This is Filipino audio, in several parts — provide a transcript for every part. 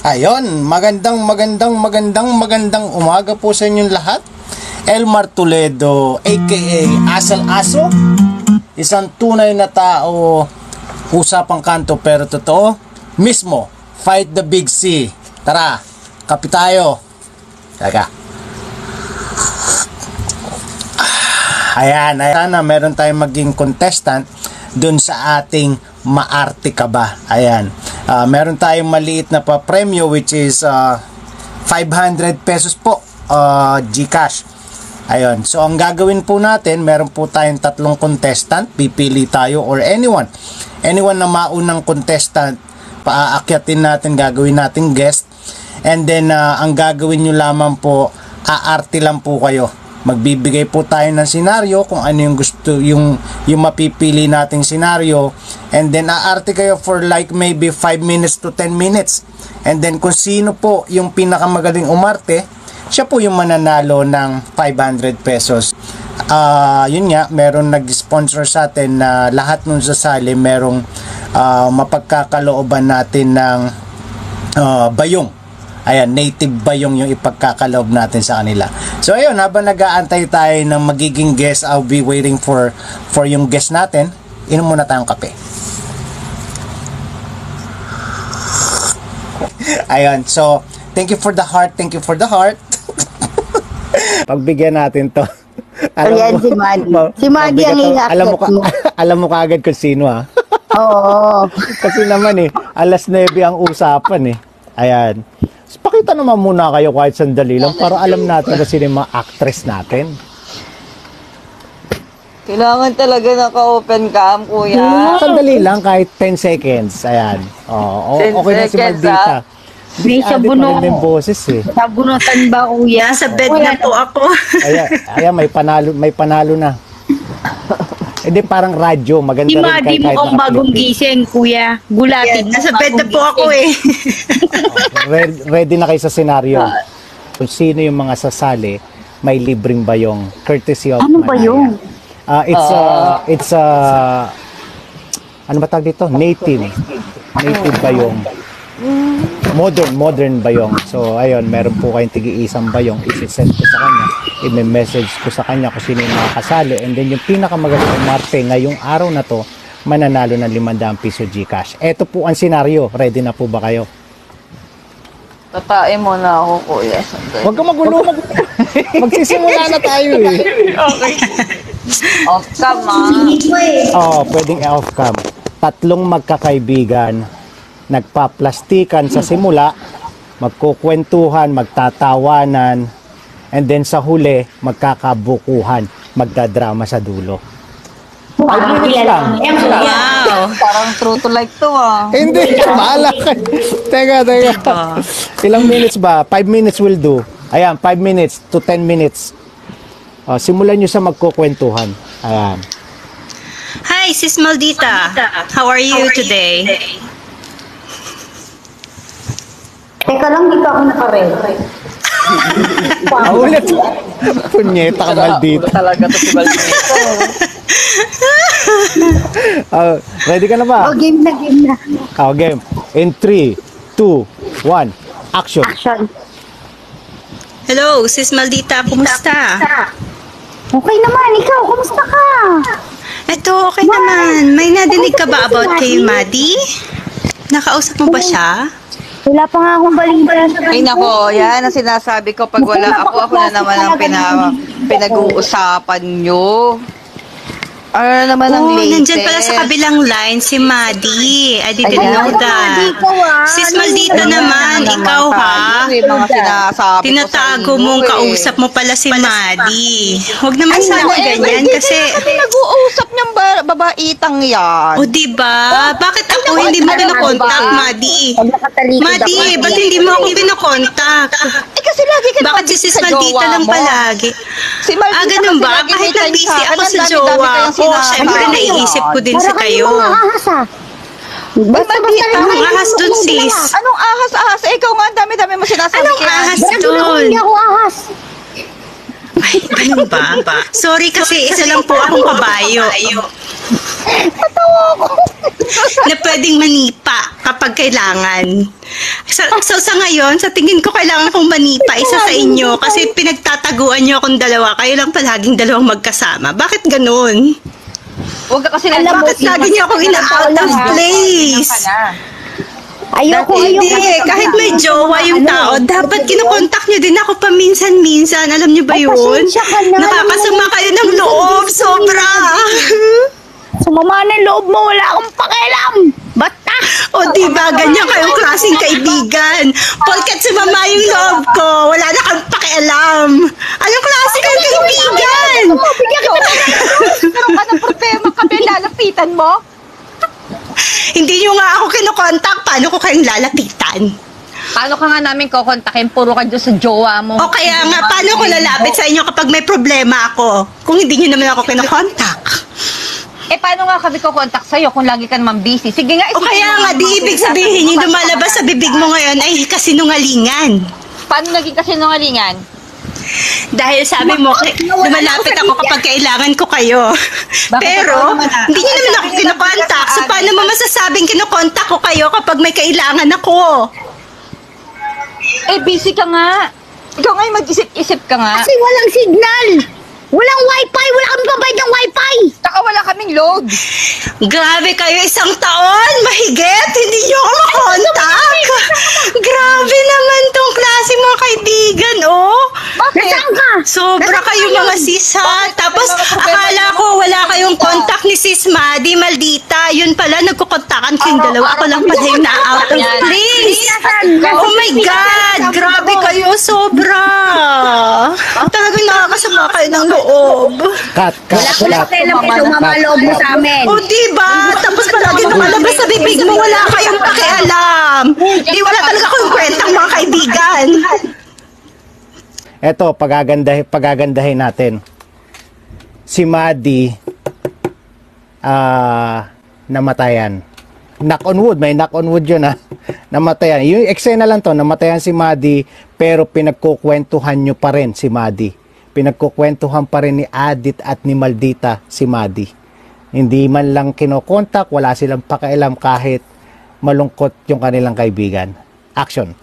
Ayon, magandang umaga po sa inyong lahat. Elmar Toledo, aka Asal Aso, isang tunay na tao, usapang kanto pero totoo, mismo, fight the big C. Tara, kape tayo. Teka. Ayan, sana meron tayong maging contestant dun sa ating maarte ka ba. Ayan. Meron tayong maliit na pa-premyo which is 500 pesos po GCash. Ayun. So ang gagawin po natin, meron po tayong tatlong contestant, pipili tayo or anyone na maunang contestant, paaakyatin natin, gagawin natin guest. And then ang gagawin nyo lamang po, aarte lang po kayo. Magbibigay po tayo ng senaryo kung ano yung gusto, yung mapipili nating senaryo, and then aarte kayo for like maybe 5 minutes to 10 minutes, and then kung sino po yung pinakamagaling umarte, siya po yung mananalo ng 500 pesos. Yun nga, meron nag-sponsor sa atin na lahat nung sasali merong mapagkakalooban natin ng bayong. Ayan, native bayong yung ipagkakaloob natin sa kanila. So ayun, habang nag-aantay tayo ng magiging guest, I'll be waiting for yung guest natin. Inom muna tayong kape. Ayun, so thank you for the heart, pagbigyan natin to. Ayan si Madi. Si Madi ang inakit mo. Alam mo kaagad kung sino, ha? Oo. Kasi naman alas 9 ang usapan Ayan. So, pakita naman muna kayo kahit sandali lang para alam natin kung sino yung mga actress natin. Kailangan talaga naka-open cam, kuya. Sandali lang, kahit 10 seconds. Ayan. Okay na si Maldita. May sabuno. Sabunutan ba, kuya? Sa bed na po ako. Ayan, may panalo na. Hindi, parang radyo. Maganda si rin Madi mukhang bagong gising, kuya. Gulatin. Nasa bed na po ako Ready na kayo sa senaryo. Kung sino yung mga sasali, may libreng bayong. Courtesy of ano Manaya. bayong? It's ano ba tawag dito? Native bayong. Modern bayong. So, ayun, meron po kayong tigi-isang bayong. I-send ko sa kanya. I-message ko sa kanya kung sino yung mga kasali. And then, yung pinakamagaling umarte ngayong araw na to, mananalo ng 500 piso GCash. Ito po ang senaryo. Ready na po ba kayo? Tatain mo na ako, kuya. Huwag ka magulo. Magsisimula na tayo Okay. Off cam, pwedeng off cam. Tatlong magkakaibigan, nagpaplastikan sa simula, magkukwentuhan, magtatawanan, and then sa huli, magkakabukuhan, magdadrama sa dulo. 5 minutes lang. Wow! Parang true to life to, Hindi, bahala ka. Teka. Ilang minutes ba? 5 minutes will do. Ayan, 5 minutes to 10 minutes. Simulan nyo sa magkukwentuhan. Ayan. Hi, Sis Maldita. How are you today? Teka lang, di pa ako naka-red. Ulit. Punyeta ka, Maldita. Talaga to si Maldita. Ready ka na ba? Game na. Game. In 3, 2, 1, action. Hello, Sis Maldita. Kumusta? Okay naman, ikaw, kumusta ka? Ito, okay naman. May nadinig ka ba about kay Madi? Nakausap mo ba siya? Wala pa nga akong balita. Ay nako, yan ang sinasabi ko pag wala ako na naman ang pinag-uusapan nyo. Ano naman ang latest? Nandyan pala sa kabilang line si Madi. I didn't know that. Sis Maldita naman, ikaw ha? Tinatago mong kausap mo pala si Madi. Huwag naman sana ganyan kasi... Nag-uusap niyang babaitang yan. O diba? Bakit ako hindi mo pinakontak, Madi? Madi, ba't hindi mo ako pinakontak? Kasi lagi ka bakit si Sis Maldita lang palagi? Si Maldita ganun ba? Kahit na busy ako sa jowa ko, syempre naiisip ko din sa kayo. Anong ahas dun, sis? Anong ahas? Ikaw nga, dami-dami mo sinasabi. Anong ahas dun? Hindi ako ahas. Ay, ano ba? Sorry kasi isa lang po akong kabayo. Natawa ko. Na pwedeng manipa kapag kailangan. Sa ngayon, sa tingin ko kailangan kong manipa isa sa inyo kasi pinagtataguan niyo akong dalawa. Kayo lang palaging dalawang magkasama. Bakit ganun? Huwag ka kasi Bakit lagi niyo akong ina-out of place? Ayoko, Hindi, kahit may jowa yung tao, dapat kinokontak niyo din ako paminsan-minsan. Alam niyo ba yun? pasensya ka na. Nakakasama kayo ng loob, sobra. Sumama na loob mo, wala akong pakialam. Basta! O diba, ganyan kayong klaseng kaibigan. Porket sumama yung loob ko, wala na kang pakialam. Anong klase kayong kaibigan? Bigyan kita na. Meron ka ng problema kami, lalapitan mo? Hindi nyo nga ako kinokontak, paano ko kayong lalapitan? Paano ka nga namin kukontakin? Puro ka dyan sa jowa mo. O kaya nga, paano ko lalapit sa inyo kapag may problema ako? Kung hindi nyo naman ako kinokontak. Paano nga kami kukontak sa'yo kung lagi ka naman busy? Sige nga, O kaya nga, di ibig sabihin yung lumalabas sa bibig mo ngayon ay kasinungalingan. Paano naging kasinungalingan? Dahil sabi mo, lumalapit ako kapag kailangan ko kayo. Pero, hindi nyo naman ako kinokontak. So, paano mo masasabing kinokontak ko kayo kapag may kailangan ako? Busy ka nga. Ikaw nga yung mag-isip-isip ka nga. Kasi walang signal. Walang wifi. Wala kami pabayad ng wifi. Saka wala kaming load. Grabe kayo, isang taon, mahigit, hindi nyo ako makontak. Grabe naman tong klase mga kaibigan, oh. Bakit? Nasaan ka? Sobra kayo mga sis, ha? Tapos, akala ko wala kayong contact ni sis Maddie, maldita. Yun pala, nagkukontakan kayong dalawa. Ako lang pala yung na-out of place. Oh my God! Grabe kayo, sobra. Talagang nakakasama kayo ng loob. Cut. Wala pakialam kayo, sumama loob mo sa amin. O diba? Tapos palagi lumalabas sa bibig mo, wala kayong pakialam. Di wala talaga kayong kwentang mga kaibigan. Eto, pagagandahin natin. Si Maddie, namatayan. Knock on wood, may knock on wood yun ha. Namatayan. Yung eksena lang to, namatayan si Maddie, pero pinagkukwentuhan nyo pa rin si Maddie. Pinagkukwentuhan pa rin ni Adit at ni Maldita si Maddie. Hindi man lang kinokontak, wala silang pakialam kahit malungkot yung kanilang kaibigan. Action.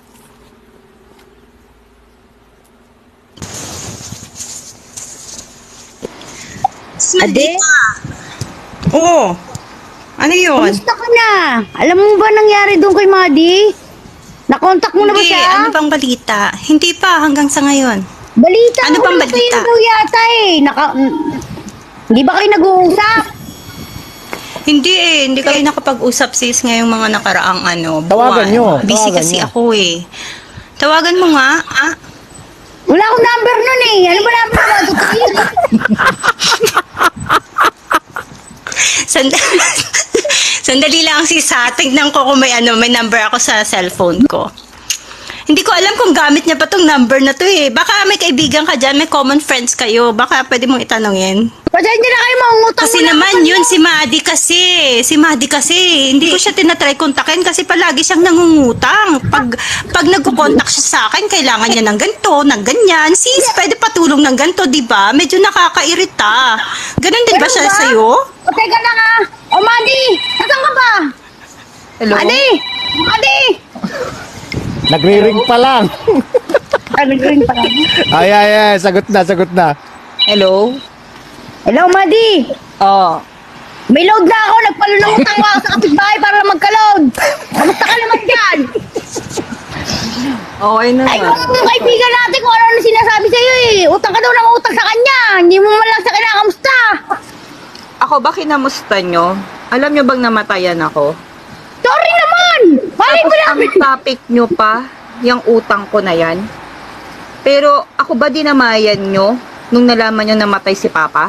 Ade? Oo. Ano yun? Kamusta ka na? Alam mo ba nangyari doon kay Maddie? Nakontak mo na ba Hindi, siya? ano bang balita? Hindi pa, hanggang sa ngayon. Balita Ano ko bang lang balita? sa'yo daw yata eh. Hindi ba kayo nag-uusap? Hindi kayo nakapag-usap sis ngayong mga nakaraang buwan. Tawagan nyo, Busy tawagan kasi nyo. ako eh. Tawagan mo nga, Wala akong number nun eh. Ano ba number mo? Sandali lang sis ha. Tignan ko kung may number ako sa cellphone ko. Hindi ko alam kung gamit niya pa tong number na to eh. Baka may kaibigan ka dyan, may common friends kayo. Baka pwede mong itanongin. Pasensya na kayo, mangungutang Kasi mo na naman yun, si Maddie kasi. Si Maddie kasi. Hindi ko siya tinatry kontakin kasi palagi siyang nangungutang. Pag nagkukontak siya sa akin, kailangan niya ng ganito, ng ganyan. Sis, pwede patulong ng ganito, di ba? Medyo nakakairita. Ganon din ba siya sa'yo? O, teka na nga. O, Maddie! Nasaan ka ba? Hello? Maddie! Nagre-ring pa lang. Nag-ring pa lang. Ay, sagot na. Hello? Hello, Maddie! Oh. May load na ako. Nagpalulungutang ako sa kapitbahay para lang magka-load. Kamusta ka naman dyan? Okay na. Ay, kung yung kaibigan natin kung ano sinasabi sa'yo eh. Utang ka daw ng utang sa kanya. Hindi mo man lang sa kinakamusta. Ako ba kinamusta nyo? Alam nyo bang namatayan ako? Sorry naman! Bakit mo Ang namin? topic nyo pa, yung utang ko na yan. Pero ako ba dinamayan nyo nung nalaman nyo namatay si Papa?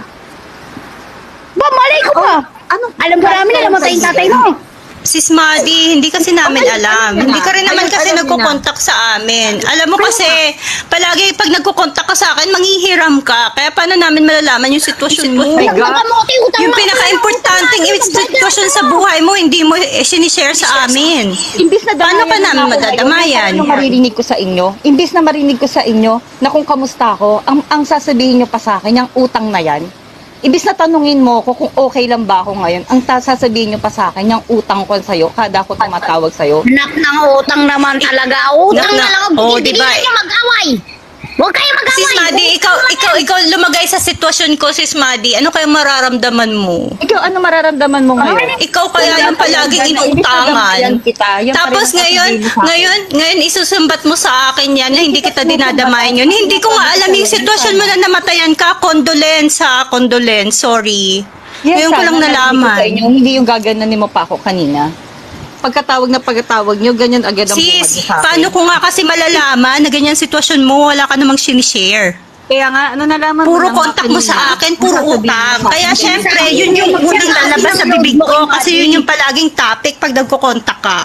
Ba, malay ko ba? Anong Alam ba namin na namatay yung tatay mo? Sis Maddie, hindi kasi namin alam. Hindi ka rin naman kasi Alam nagkukontak sa amin. Alam mo kasi, palagi pag nagkukontak ka sa akin, manghihiram ka. Kaya paano namin malalaman yung sitwasyon mo? my God. Yung pinaka-importanting sitwasyon sa buhay mo, hindi mo sinishare sa amin. Imbis na Paano pa namin madadamayan? Ano maririnig ko sa inyo? Imbis na marinig ko sa inyo na kung kamusta ako, ang sasabihin nyo pa sa akin, yung utang na yan, ibis na tanungin mo ko kung okay lang ba ako ngayon, ang sasabihin nyo pa sa akin, yung utang ko sa'yo, kada ako tumatawag sa'yo. Anak ng utang naman talaga. Utang Nak- na lang. oh, Tigilan diba? niyo mag-away. Huwag kayo mag-away. Sis Maddie, ikaw lumagay sa sitwasyon ko, Sis Maddie. Ano kaya mararamdaman mo? Ikaw, ano mararamdaman mo ngayon? Ikaw kaya yung palaging inuutangan. Tapos ngayon isusumbat mo sa akin yan na hindi kita dinadamayan yun. Hindi ko nga alam yung sitwasyon mo na namatayan ka. Condolence, sorry. Ngayon ko lang nalaman. Hindi yung gaganan mo pa ako kanina. Pagkatawag nyo, ganyan agad ang bumagi Sis, sa akin. paano ko nga kasi malalaman na ganyan sitwasyon mo, wala ka namang sinishare? Kaya nga, ano nalaman Puro lang contact mo kanina? sa akin, puro Sasabihin utang. mo sa Kaya akin. syempre, yun yung unang lalabas sa bibig ko kasi yun yung palaging topic pag nagko-contact ka.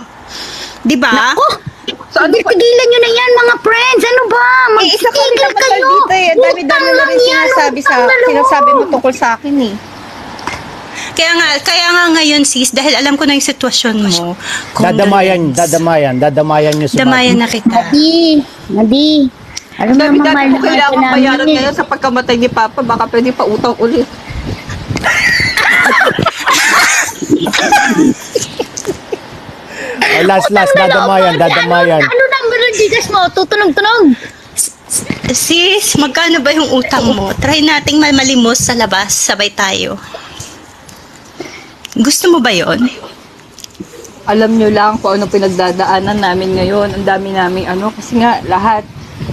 Di ba? So, tigilan nyo na yan, mga friends. Ano ba? Isa ka rin Magtigil naman kayo. dito eh. Dami-dami Utang na lang rin yan, sinasabi utang na lang. sinasabi mo tungkol sa akin eh. Kaya nga ngayon sis, dahil alam ko na yung sitwasyon mo. Dadamayan nyo si Damayan Maddie. na kita. Madi. Alam mo, Dami-dami mahal ko na kailangan mahal ka bayaran namin ngayon sa pagkamatay ni Papa. Baka pwede pa utang ulit. Oh, last, dadamayan. Ano number ng Gcash mo? Tutunog-tunog. Sis, magkano ba yung utang mo? Try nating malimos sa labas, sabay tayo. Gusto mo ba yon? Alam nyo lang kung ano pinagdadaanan namin ngayon. Ang dami naming kasi nga lahat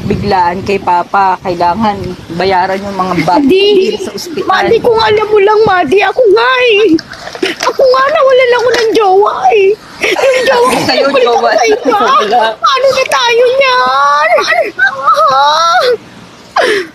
biglaan kay Papa. Kailangan bayaran yung mga Madi. sa ospital. Madi, kung alam mo lang, Madi, ako nga eh. Ako nga, nawalan ako ng jowa eh. Yung jowa ko Sa'yo, balik jowa. ako sa iba. Wala. Paano na tayo niyan?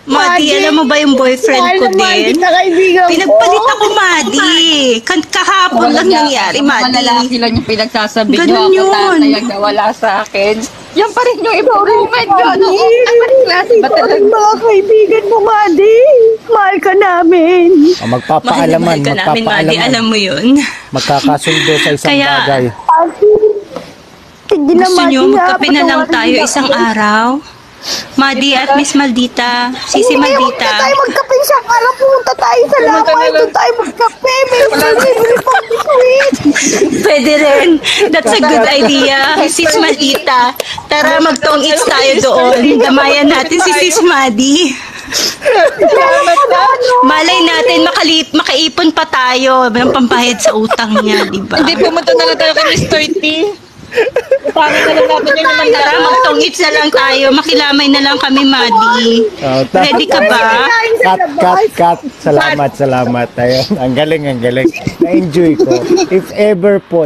Madi, alam mo ba yung boyfriend ko din? Kita kaibigan Pinagpalit ako, Madi. Kahapon lang nangyari, Madi. Malalaki lang yung pinagsasabi Ganun nyo. Ako yun. tatay ang nawala sa akin. Yan pa rin yung improvement nyo. Ano? Ang klase ba talaga? Mga kaibigan mo, Madi. Mahal ka namin. Oh, magpapaalaman, Mahal ka namin, Madi. Alam mo yun. Magkakasundo sa isang Kaya, bagay. Tigil na, Gusto Madi, nyo, ha? magkape na lang Patawarin tayo mo isang ako. araw? Madi at Miss Maldita. Sisi Hindi, huwag na Maldita. tayo magkape isang araw. Pumunta tayo sa lamay. Doon tayo magkape. May bibili pang sweet. Pwede rin. That's a good idea. Sis Maldita. Tara, mag-tong eats tayo doon. Damayan natin si Sis Madi. Malay natin, makaipon pa tayo ng pampahid sa utang niya, di ba? Hindi, pumunta na lang tayo kay Mr. T. Pangit na lang natin yung naman Tara, mag-tong eats na lang tayo. Makilamay na lang kami, Madi. Ready ka ba? Cut. Salamat. Ayun, ang galing. Na-enjoy ko. If ever po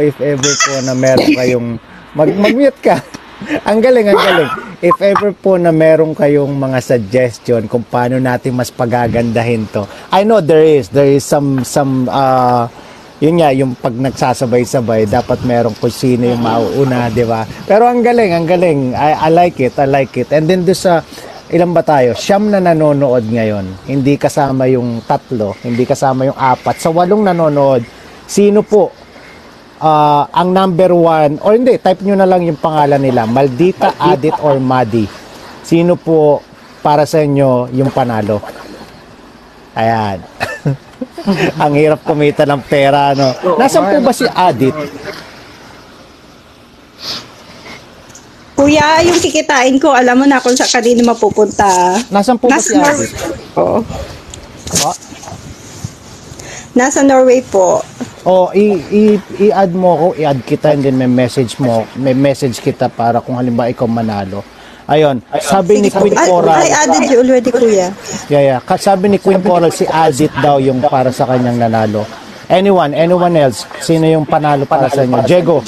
na meron kayong mag-mute ka. Ang galing. If ever po na meron kayong mga suggestion kung paano natin mas pagagandahin to. I know there is some yun nga, yung pag nagsasabay-sabay, dapat merong kung sino yung mauuna, di ba? Pero ang galing. I like it. And then doon sa, ilan ba tayo? 9 na nanonood ngayon. Hindi kasama yung 3, hindi kasama yung 4. Sa 8 nanonood, sino po ang number 1, or hindi, type nyo na lang yung pangalan nila, Maldita, Adit, or Madi. Sino po para sa inyo yung panalo? Ayan. Ang hirap kumita ng pera, no? Nasaan po ba si Adit? Kuya, yung kikitain ko, alam mo na kung sa kanino mapupunta. Nasaan po ba si Adit? Po. Oh, Nasa Norway po. i-add mo ako, i-add kita, and then may message kita para kung halimbawa ikaw manalo. Ayun, sabi ni Queen Coral. I added you already, kuya. Yeah. Sabi ni Queen Coral, si Adit daw yung para sa kanyang nanalo. Anyone else? Sino yung panalo para sa inyo? Diego.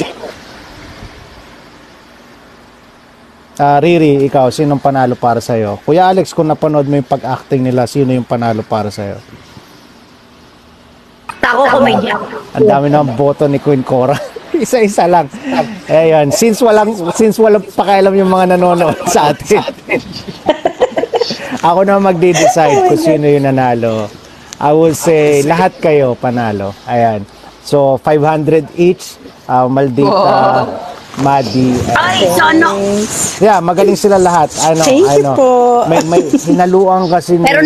Riri, ikaw, sinong panalo para sa iyo? Kuya Alex, kung napanood mo yung pag-acting nila, sino yung panalo para sa iyo? Tako, komedya. Ang dami ng boto ni Queen Coral. Isa-isa lang. Ayun, since walang pakialam yung mga nanonood sa atin. Ako na magde-decide kung sino yung nanalo. I will say lahat kayo panalo. Ayan. So 500 each. Maldita, Madi. Ay, sana. Yeah, magaling sila lahat. I know. Thank you po. May hinaluan kasi Pero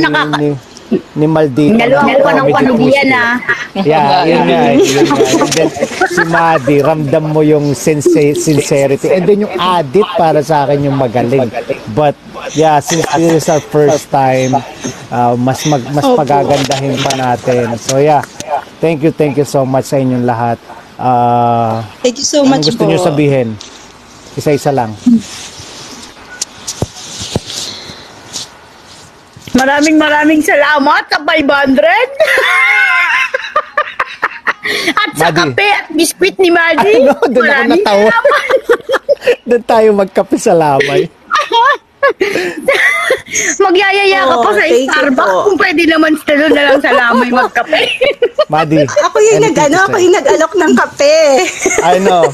ni Maldita. Dalawang buwan ng panubian ah. Yeah, yun nga. And then, si Maddie, ramdam mo yung sincerity. And then yung Adit, para sa akin yung magaling. But, yeah, since this is our first time, mas pagagandahin pa natin. So, yeah, thank you so much sa inyong lahat. Thank you so much gusto po. nyo sabihin? Isa-isa lang. Maraming salamat sa 500. At sa Maddie. kape at biskwit ni Maddie. Ano? Doon ako natawa. Doon tayo magkape sa lamay. Magyayaya ka pa sa thank you Starbucks po. kung pwede naman doon na lang sa lamay magkape. Maddie. Ako yung ako yung nag-alok ng kape. I know.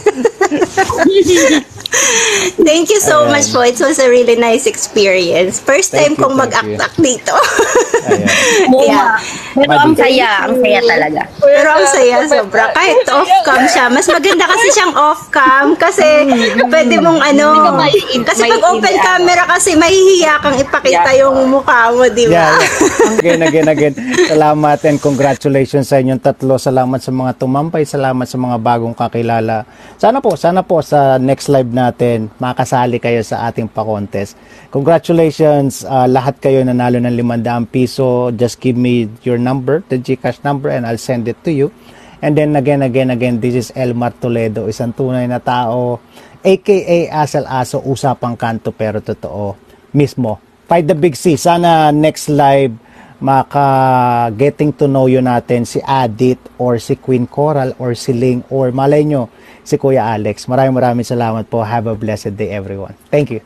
Thank you so much po. It was a really nice experience. First time Thank you, kong thank mag-act dito. Ayan. Yeah. Pero ang saya talaga. Pero ang saya sobra. Kahit off-cam siya. Mas maganda kasi siyang off-cam kasi pwede mong kasi pag open camera kasi mahihiya kang ipakita yung mukha mo, di ba? Yeah. Again. Salamat and congratulations sa inyong tatlo. Salamat sa mga tumampay. Salamat sa mga bagong kakilala. Sana po sa next live natin makasali kayo sa ating pa-contest. Congratulations lahat kayo nanalo ng 500 piso. Just give me your number, the GCash number, and I'll send it to you. And then again, this is Elmar Toledo, isang tunay na tao, aka Asal Aso, usapang kanto pero totoo mismo. Fight the Big C. Sana next live getting to know you natin si Adit or si Queen Coral or si Ling or malay nyo si Kuya Alex. Maraming salamat po. Have a blessed day everyone. Thank you.